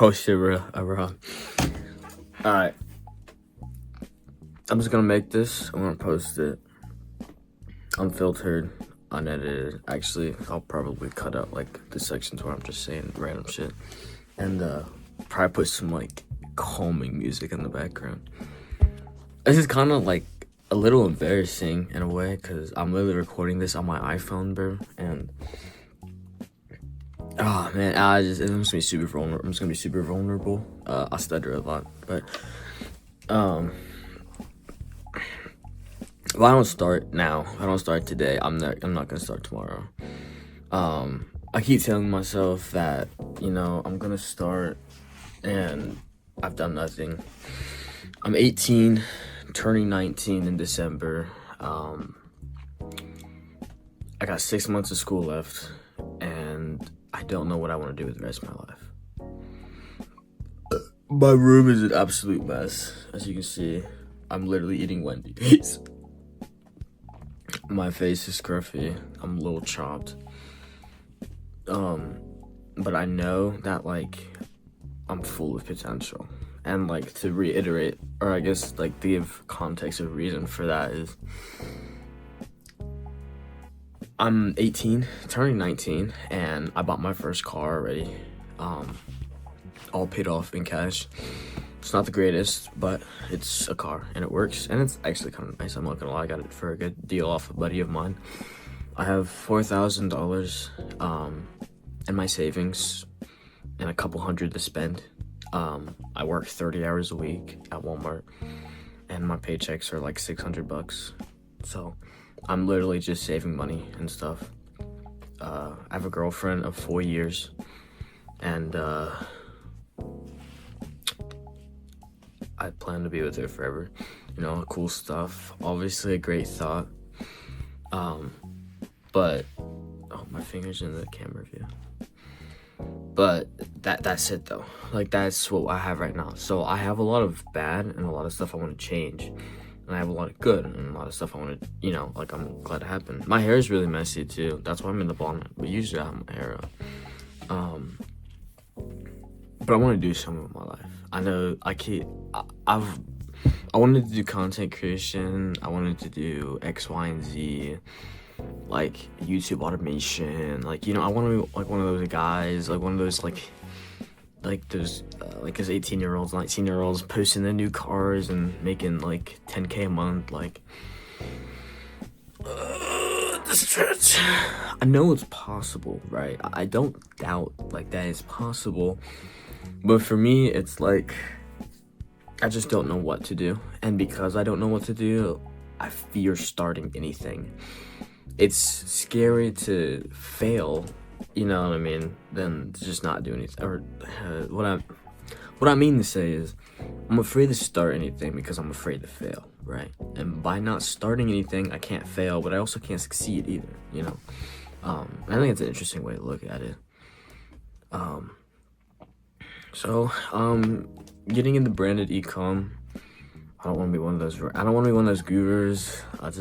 Oh shit, bro. Alright. I'm just gonna make this. I'm gonna post it. Unfiltered, unedited. Actually, I'll probably cut out like the sections where I'm just saying random shit. And probably put some like calming music in the background. This is kind of like a little embarrassing in a way because I'm literally recording this on my iPhone, bro. And oh man, I'm just gonna be super vulnerable. I'm just gonna be super vulnerable. I stutter a lot, but if I don't start now, if I don't start today, I'm not gonna start tomorrow. I keep telling myself that, you know, I'm gonna start, and I've done nothing. I'm 18, turning 19 in December. I got 6 months of school left, and I don't know what I want to do with the rest of my life. My room is an absolute mess. As you can see, I'm literally eating Wendy's. My face is scruffy. I'm a little chopped. But I know that, like, I'm full of potential. And, like, to reiterate, or I guess, like, to give context or reason for that is, I'm 18, turning 19, and I bought my first car already. All paid off in cash. It's not the greatest, but it's a car, and it works, and it's actually kind of nice. I'm not gonna lie, I got it for a good deal off a buddy of mine. I have $4,000 in my savings and a couple hundred to spend. I work 30 hours a week at Walmart, and my paychecks are like $600. So I'm literally just saving money and stuff. I have a girlfriend of 4 years, and I plan to be with her forever. You know, cool stuff. Obviously a great thought. But oh, my finger's in the camera view. But that's it though. Like, that's what I have right now. So I have a lot of bad and a lot of stuff I want to change. And I have a lot of good and a lot of stuff I want to, you know, like, I'm glad it happened. My hair is really messy too. That's why I'm in the blonde. But usually I have my hair up. But I want to do something with my life. I know I wanted to do content creation. I wanted to do X, Y, and Z, like YouTube automation. Like, you know, I want to be like one of those guys, like one of those like those like those 18-year-olds, 19-year-olds posting their new cars and making like 10K a month. Like, the stretch. I know it's possible, right? I don't doubt like that it's possible. But for me, it's like, I just don't know what to do. And because I don't know what to do, I fear starting anything. It's scary to fail, you know what I mean, than to just not do anything. Or what I mean to say is, I'm afraid to start anything because I'm afraid to fail, right? And by not starting anything, I can't fail, but I also can't succeed either, you know? I think it's an interesting way to look at it. So, getting into branded e-com, I don't want to be one of those gurus. I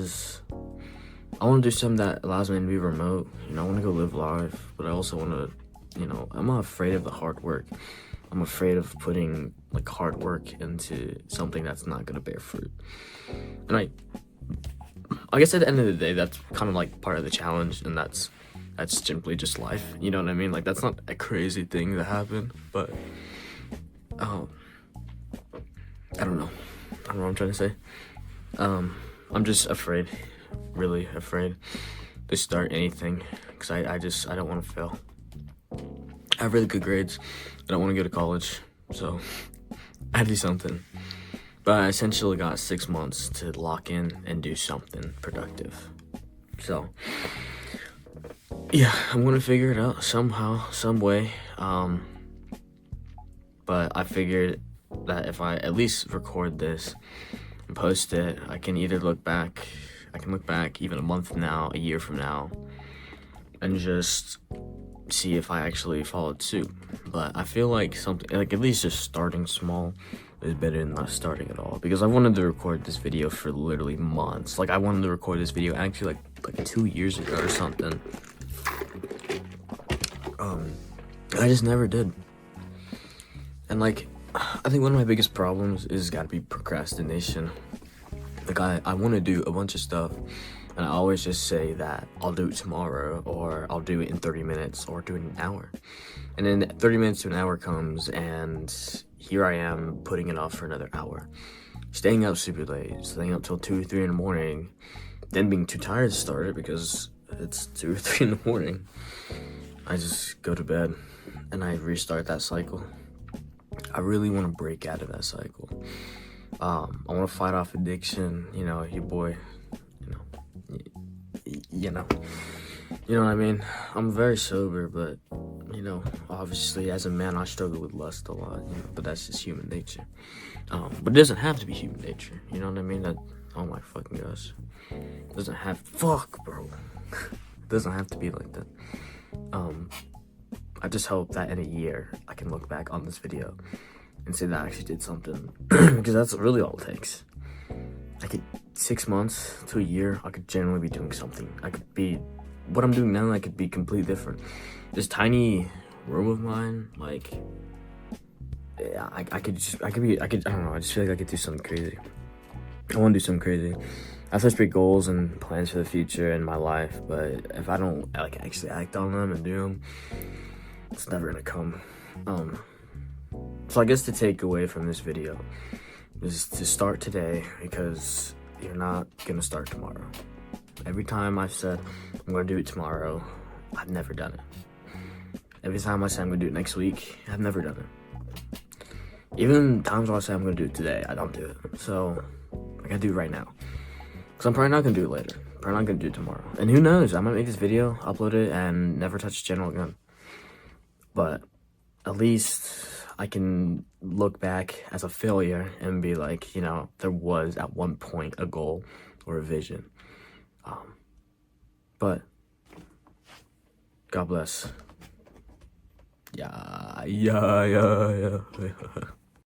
want to do something that allows me to be remote. You know, I want to go live life, but I also want to, you know, I'm not afraid of the hard work. I'm afraid of putting, like, hard work into something that's not going to bear fruit. And I guess at the end of the day, that's kind of, like, part of the challenge, and that's simply just life, you know what I mean? Like, that's not a crazy thing to happen, but I don't know what I'm trying to say. I'm just afraid, really afraid to start anything, because I don't want to fail. I have really good grades. I don't want to go to college, so I do something. But I essentially got 6 months to lock in and do something productive. So yeah, I'm gonna figure it out somehow, some way. But I figured that if I at least record this and post it, I can look back even a month from now, a year from now, and just see if I actually followed suit. But I feel like something, like, at least just starting small is better than not starting at all, because I wanted to record this video for literally months. Like, I wanted to record this video actually like 2 years ago or something. I just never did. And like, I think one of my biggest problems is gotta be procrastination. Like I want to do a bunch of stuff, and I always just say that I'll do it tomorrow, or I'll do it in 30 minutes, or do it in an hour. And then 30 minutes to an hour comes, and here I am putting it off for another hour. Staying up super late, staying up till 2 or 3 in the morning, then being too tired to start it because it's 2 or 3 in the morning. I just go to bed, and I restart that cycle. I really want to break out of that cycle. I want to fight off addiction, your boy, you know, you know, you know what I mean? I'm very sober, but, obviously as a man, I struggle with lust a lot, but that's just human nature. But it doesn't have to be human nature, you know what I mean? Oh my fucking gosh. It doesn't have, fuck, bro. It doesn't have to be like that. I just hope that in a year, I can look back on this video and say that I actually did something, because that's really all it takes. 6 months to a year, I could generally be doing something. What I'm doing now, I could be completely different. This tiny room of mine, like, yeah, I don't know, I just feel like I could do something crazy. I want to do something crazy. I have such big goals and plans for the future in my life, but if I don't, actually act on them and do them, it's never gonna come. So I guess the takeaway from this video is to start today, because you're not gonna start tomorrow. Every time I've said I'm gonna do it tomorrow, I've never done it. Every time I say I'm gonna do it next week, I've never done it. Even times where I say I'm gonna do it today, I don't do it. So I gotta do it right now, because I'm probably not gonna do it later. Probably not gonna do it tomorrow. And who knows, I might make this video, upload it, and never touch the channel again. But at least I can look back as a failure and be like, there was at one point a goal or a vision. But God bless. Yeah.